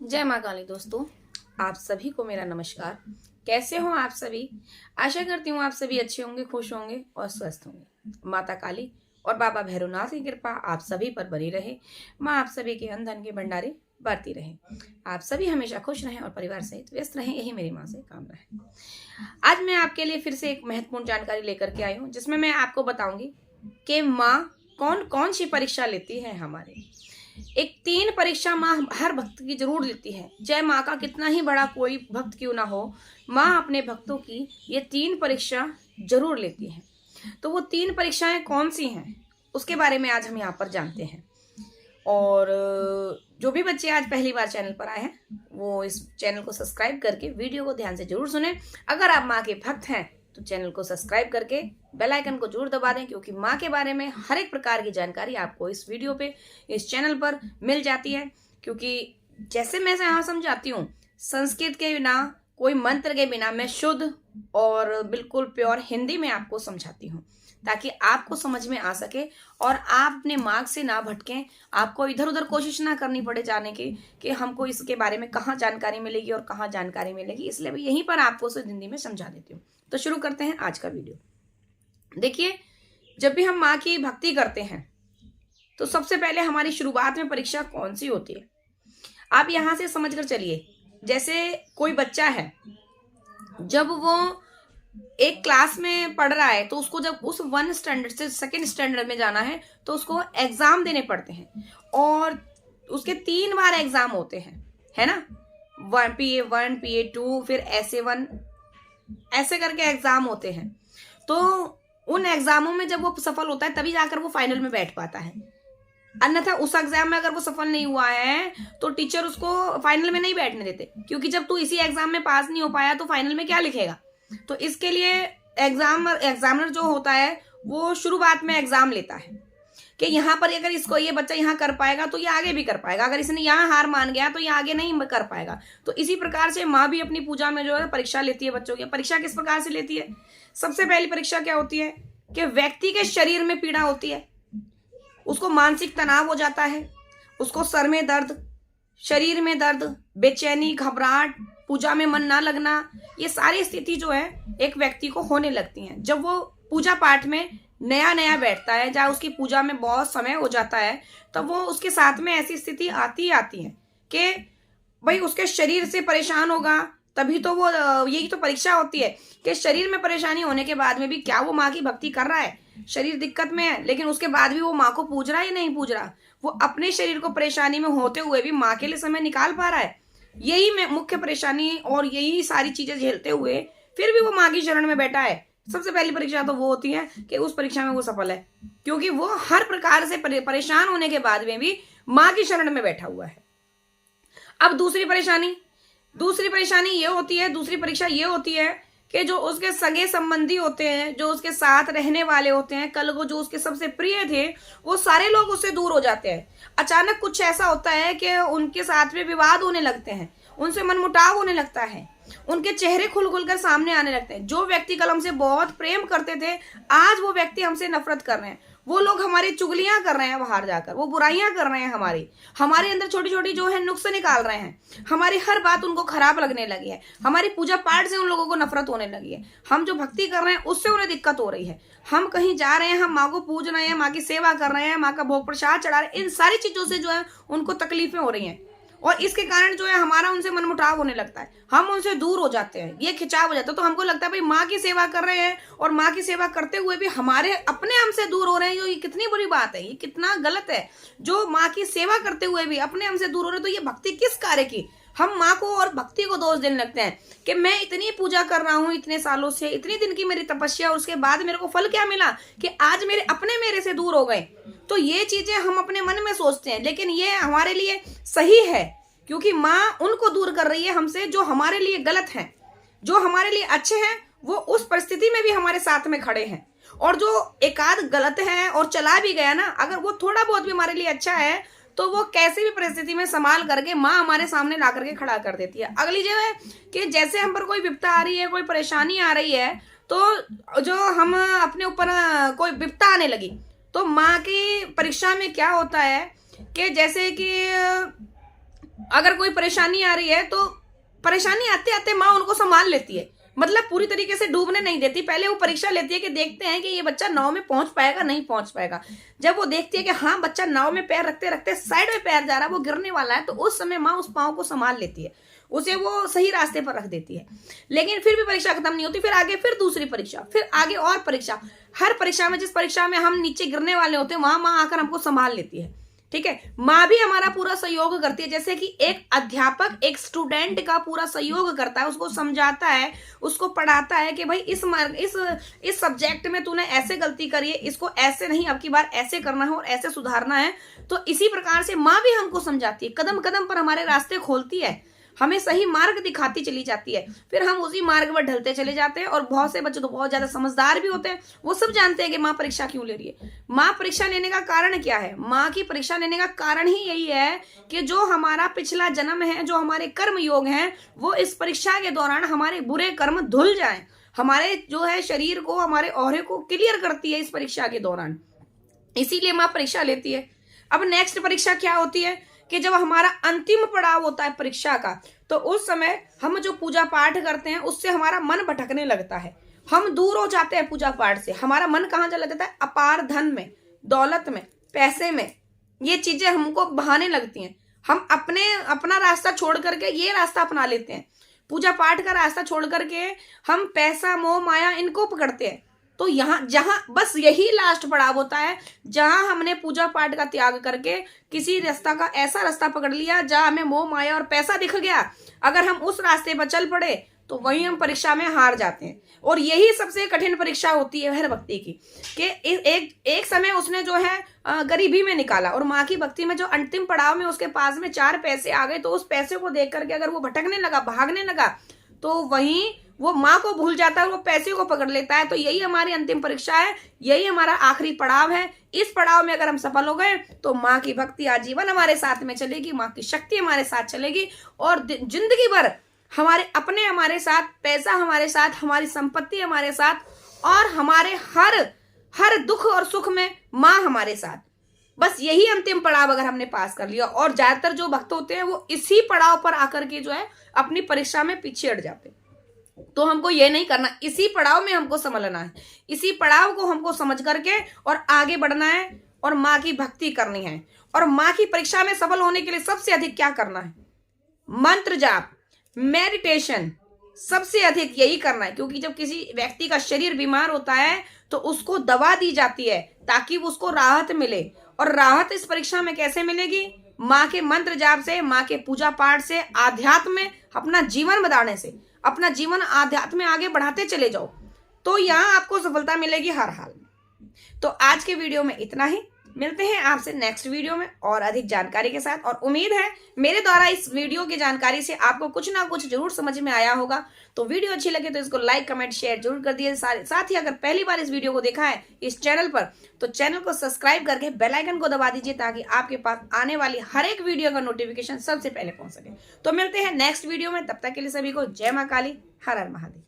जय माँ काली दोस्तों, आप सभी को मेरा नमस्कार। कैसे हो आप सभी? आशा करती हूँ आप सभी अच्छे होंगे, खुश होंगे और स्वस्थ होंगे। माता काली और बाबा भैरवनाथ की कृपा आप सभी पर बनी रहे। माँ आप सभी के अन्न धन के भंडारे बढ़ती रहे। आप सभी हमेशा खुश रहें और परिवार सहित व्यस्त रहें, यही मेरी माँ से कामना है। आज मैं आपके लिए फिर से एक महत्वपूर्ण जानकारी लेकर के आई हूँ, जिसमें मैं आपको बताऊंगी कि माँ कौन कौन सी परीक्षा लेती है हमारे। एक 3 परीक्षा माँ हर भक्त की जरूर लेती है। चाहे माँ का कितना ही बड़ा कोई भक्त क्यों ना हो, माँ अपने भक्तों की ये 3 परीक्षा जरूर लेती है। तो वो 3 परीक्षाएं कौन सी हैं, उसके बारे में आज हम यहाँ पर जानते हैं। और जो भी बच्चे आज पहली बार चैनल पर आए हैं, वो इस चैनल को सब्सक्राइब करके वीडियो को ध्यान से जरूर सुने। अगर आप माँ के भक्त हैं तो चैनल को सब्सक्राइब करके बेल आइकन को जरूर दबा दें, क्योंकि माँ के बारे में हर एक प्रकार की जानकारी आपको इस वीडियो पे, इस चैनल पर मिल जाती है। क्योंकि जैसे मैं यहाँ समझाती हूँ, संस्कृत के बिना, कोई मंत्र के बिना मैं शुद्ध और बिल्कुल प्योर हिंदी में आपको समझाती हूँ, ताकि आपको समझ में आ सके और आप अपने मार्ग से ना भटकें। आपको इधर उधर कोशिश ना करनी पड़े जाने की कि हमको इसके बारे में कहाँ जानकारी मिलेगी और कहाँ जानकारी मिलेगी। इसलिए मैं यहीं पर आपको सिर्फ हिंदी में समझा देती हूँ। तो शुरू करते हैं आज का वीडियो। देखिए, जब भी हम माँ की भक्ति करते हैं तो सबसे पहले हमारी शुरुआत में परीक्षा कौन सी होती है, आप यहां से समझ कर चलिए। जैसे कोई बच्चा है, जब वो एक क्लास में पढ़ रहा है तो उसको जब उस 1 स्टैंडर्ड से 2nd स्टैंडर्ड में जाना है तो उसको एग्जाम देने पड़ते हैं। और उसके 3 बार एग्जाम होते हैं, है ना। PA1 PA2 फिर SA1, ऐसे करके एग्जाम होते हैं। तो उन एग्जामों में जब वो सफल होता है तभी जाकर वो फाइनल में बैठ पाता है। अन्यथा उस एग्जाम में अगर वो सफल नहीं हुआ है तो टीचर उसको फाइनल में नहीं बैठने देते, क्योंकि जब तू इसी एग्जाम में पास नहीं हो पाया तो फाइनल में क्या लिखेगा। तो इसके लिए एग्जामिनर जो होता है वो शुरुआत में एग्जाम लेता है कि यहाँ पर अगर इसको ये बच्चा यहाँ कर पाएगा तो ये आगे भी कर पाएगा, अगर इसने यहाँ हार मान गया तो ये आगे नहीं कर पाएगा। तो इसी प्रकार से माँ भी अपनी पूजा में जो है परीक्षा लेती है बच्चों की। परीक्षा किस प्रकार से लेती है? सबसे पहली परीक्षा क्या होती है कि व्यक्ति के शरीर में पीड़ा होती है, उसको मानसिक तनाव हो जाता है, उसको सर में दर्द, शरीर में दर्द, बेचैनी, घबराहट, पूजा में मन ना लगना, ये सारी स्थिति जो है एक व्यक्ति को होने लगती हैं जब वो पूजा पाठ में नया नया बैठता है, जहाँ उसकी पूजा में बहुत समय हो जाता है। तब वो उसके साथ में ऐसी स्थिति आती है कि भाई उसके शरीर से परेशान होगा। तभी तो वो यही तो परीक्षा होती है कि शरीर में परेशानी होने के बाद में भी क्या वो माँ की भक्ति कर रहा है। शरीर दिक्कत में है लेकिन उसके बाद भी वो माँ को पूज रहा है या नहीं पूज रहा। वो अपने शरीर को परेशानी में होते हुए भी माँ के लिए समय निकाल पा रहा है। यही में मुख्य परेशानी और यही सारी चीजें झेलते हुए फिर भी वो माँ की शरण में बैठा है। सबसे पहली परीक्षा तो वो होती है कि उस परीक्षा में वो सफल है, क्योंकि वो हर प्रकार से परेशान होने के बाद में भी माँ की शरण में बैठा हुआ है। अब दूसरी परेशानी ये होती है, दूसरी परीक्षा ये होती है कि जो उसके सगे संबंधी होते हैं, जो उसके साथ रहने वाले होते हैं, कल को जो उसके सबसे प्रिय थे, वो सारे लोग उससे दूर हो जाते हैं। अचानक कुछ ऐसा होता है कि उनके साथ में विवाद होने लगते हैं, उनसे मनमुटाव होने लगता है, उनके चेहरे खुल खुल कर सामने आने लगते हैं। जो व्यक्ति कल हमसे बहुत प्रेम करते थे, आज वो व्यक्ति हमसे नफरत कर रहे हैं। वो लोग हमारी चुगलियां कर रहे हैं बाहर जाकर, वो बुराइयां कर रहे हैं, हमारे अंदर छोटी छोटी जो है नुक्स निकाल रहे हैं। हमारी हर बात उनको खराब लगने लगी है, हमारी पूजा पाठ से उन लोगों को नफरत होने लगी है। हम जो भक्ति कर रहे हैं उससे उन्हें दिक्कत हो रही है। हम कहीं जा रहे हैं, हम माँ को पूज रहे हैं, माँ की सेवा कर रहे हैं, माँ का भोग प्रसाद चढ़ा रहे हैं, इन सारी चीजों से जो है उनको तकलीफें हो रही हैं। और इसके कारण जो है हमारा उनसे मनमुटाव होने लगता है, हम उनसे दूर हो जाते हैं, ये खिंचाव हो जाता है। तो हमको लगता है भाई माँ की सेवा कर रहे हैं और माँ की सेवा करते हुए भी हमारे अपने हमसे दूर हो रहे हैं। ये कितनी बुरी बात है, ये कितना गलत है। जो माँ की सेवा करते हुए भी अपने हमसे दूर हो रहे हैं, तो ये भक्ति किस कार्य की। हम माँ को और भक्ति को दोष देने लगते हैं कि मैं इतनी पूजा कर रहा हूँ इतने सालों से, इतनी दिन की मेरी तपस्या, और उसके बाद मेरे को फल क्या मिला कि आज मेरे अपने मेरे से दूर हो गए। तो ये चीजें हम अपने मन में सोचते हैं, लेकिन ये हमारे लिए सही है, क्योंकि माँ उनको दूर कर रही है हमसे जो हमारे लिए गलत हैं। जो हमारे लिए अच्छे हैं वो उस परिस्थिति में भी हमारे साथ में खड़े हैं, और जो एकाध गलत है और चला भी गया ना, अगर वो थोड़ा बहुत भी हमारे लिए अच्छा है तो वो कैसी भी परिस्थिति में संभाल करके माँ हमारे सामने ला करके खड़ा कर देती है। अगली जो है कि जैसे हम पर कोई विपदा आ रही है, कोई परेशानी आ रही है, तो जो हम अपने ऊपर कोई विपदा आने लगी, तो माँ की परीक्षा में क्या होता है कि जैसे कि अगर कोई परेशानी आ रही है तो परेशानी आते आते माँ उनको संभाल लेती है, मतलब पूरी तरीके से डूबने नहीं देती। पहले वो परीक्षा लेती है कि देखते हैं कि ये बच्चा नाव में पहुंच पाएगा नहीं पहुंच पाएगा। जब वो देखती है कि हाँ बच्चा नाव में पैर रखते रखते साइड में पैर जा रहा है, वो गिरने वाला है, तो उस समय माँ उस पाँव को संभाल लेती है, उसे वो सही रास्ते पर रख देती है। लेकिन फिर भी परीक्षा खत्म नहीं होती, फिर आगे फिर दूसरी परीक्षा, फिर आगे और परीक्षा। हर परीक्षा में, जिस परीक्षा में हम नीचे गिरने वाले होते हैं, वहां माँ आकर हमको संभाल लेती है। ठीक है, माँ भी हमारा पूरा सहयोग करती है, जैसे कि एक अध्यापक एक स्टूडेंट का पूरा सहयोग करता है, उसको समझाता है, उसको पढ़ाता है कि भाई इस सब्जेक्ट में तूने ऐसे गलती करी है, इसको ऐसे नहीं, अब की बार ऐसे करना है और ऐसे सुधारना है। तो इसी प्रकार से माँ भी हमको समझाती है, कदम कदम पर हमारे रास्ते खोलती है, हमें सही मार्ग दिखाती चली जाती है, फिर हम उसी मार्ग पर ढलते चले जाते हैं। और बहुत से बच्चे तो बहुत ज्यादा समझदार भी होते हैं, वो सब जानते हैं कि माँ परीक्षा क्यों ले रही है। माँ परीक्षा लेने का कारण क्या है? माँ की परीक्षा लेने का कारण ही यही है कि जो हमारा पिछला जन्म है, जो हमारे कर्म योग हैं, वो इस परीक्षा के दौरान हमारे बुरे कर्म धुल जाएं, हमारे जो है शरीर को, हमारे औरे को क्लियर करती है इस परीक्षा के दौरान, इसीलिए माँ परीक्षा लेती है। अब नेक्स्ट परीक्षा क्या होती है कि जब हमारा अंतिम पड़ाव होता है परीक्षा का, तो उस समय हम जो पूजा पाठ करते हैं उससे हमारा मन भटकने लगता है, हम दूर हो जाते हैं पूजा पाठ से। हमारा मन कहाँ चला जाता है? अपार धन में, दौलत में, पैसे में, ये चीजें हमको बहाने लगती हैं। हम अपना रास्ता छोड़ करके ये रास्ता अपना लेते हैं, पूजा पाठ का रास्ता छोड़ करके हम पैसा, मोह माया इनको पकड़ते हैं। तो यहाँ जहां बस यही लास्ट पड़ाव होता है, जहां हमने पूजा पाठ का त्याग करके किसी रास्ता का ऐसा रास्ता पकड़ लिया जहां हमें मोह माया और पैसा दिख गया, अगर हम उस रास्ते पर चल पड़े तो वही हम परीक्षा में हार जाते हैं। और यही सबसे कठिन परीक्षा होती है हर व्यक्ति की, कि एक समय उसने जो है गरीबी में निकाला, और माँ की भक्ति में जो अंतिम पड़ाव में उसके पास में 4 पैसे आ गए, तो उस पैसे को देख करके अगर वो भटकने लगा, भागने लगा, तो वहीं वो माँ को भूल जाता है और वो पैसे को पकड़ लेता है। तो यही हमारी अंतिम परीक्षा है, यही हमारा आखिरी पड़ाव है। इस पड़ाव में अगर हम सफल हो गए तो माँ की भक्ति आजीवन हमारे साथ में चलेगी, माँ की शक्ति हमारे साथ चलेगी, और जिंदगी भर हमारे अपने हमारे साथ, पैसा हमारे साथ, हमारी संपत्ति हमारे साथ, और हमारे हर दुख और सुख में माँ हमारे साथ। बस यही अंतिम पड़ाव अगर हमने पास कर लिया। और ज्यादातर जो भक्त होते हैं वो इसी पड़ाव पर आकर के जो है अपनी परीक्षा में पीछे हट जाते हैं। तो हमको ये नहीं करना, इसी पड़ाव में हमको समझना है, इसी पड़ाव को हमको समझ करके और आगे बढ़ना है, और माँ की भक्ति करनी है। और माँ की परीक्षा में सफल होने के लिए सबसे अधिक क्या करना है? मंत्र जाप, मेडिटेशन, सबसे अधिक यही करना है। क्योंकि जब किसी व्यक्ति का शरीर बीमार होता है तो उसको दवा दी जाती है ताकि उसको राहत मिले, और राहत इस परीक्षा में कैसे मिलेगी? माँ के मंत्र जाप से, माँ के पूजा पाठ से, आध्यात्म में अपना जीवन बनाने से, अपना जीवन आध्यात्म में आगे बढ़ाते चले जाओ, तो यहाँ आपको सफलता मिलेगी हर हाल में। तो आज के वीडियो में इतना ही, मिलते हैं आपसे नेक्स्ट वीडियो में और अधिक जानकारी के साथ। और उम्मीद है मेरे द्वारा इस वीडियो की जानकारी से आपको कुछ ना कुछ जरूर समझ में आया होगा। तो वीडियो अच्छी लगे तो इसको लाइक, कमेंट, शेयर जरूर कर दिए। साथ ही अगर पहली बार इस वीडियो को देखा है इस चैनल पर, तो चैनल को सब्सक्राइब करके बेल आइकन को दबा दीजिए, ताकि आपके पास आने वाली हर एक वीडियो का नोटिफिकेशन सबसे पहले पहुंच सके। तो मिलते हैं नेक्स्ट वीडियो में, तब तक के लिए सभी को जय माँ काली, हर हर महादेव।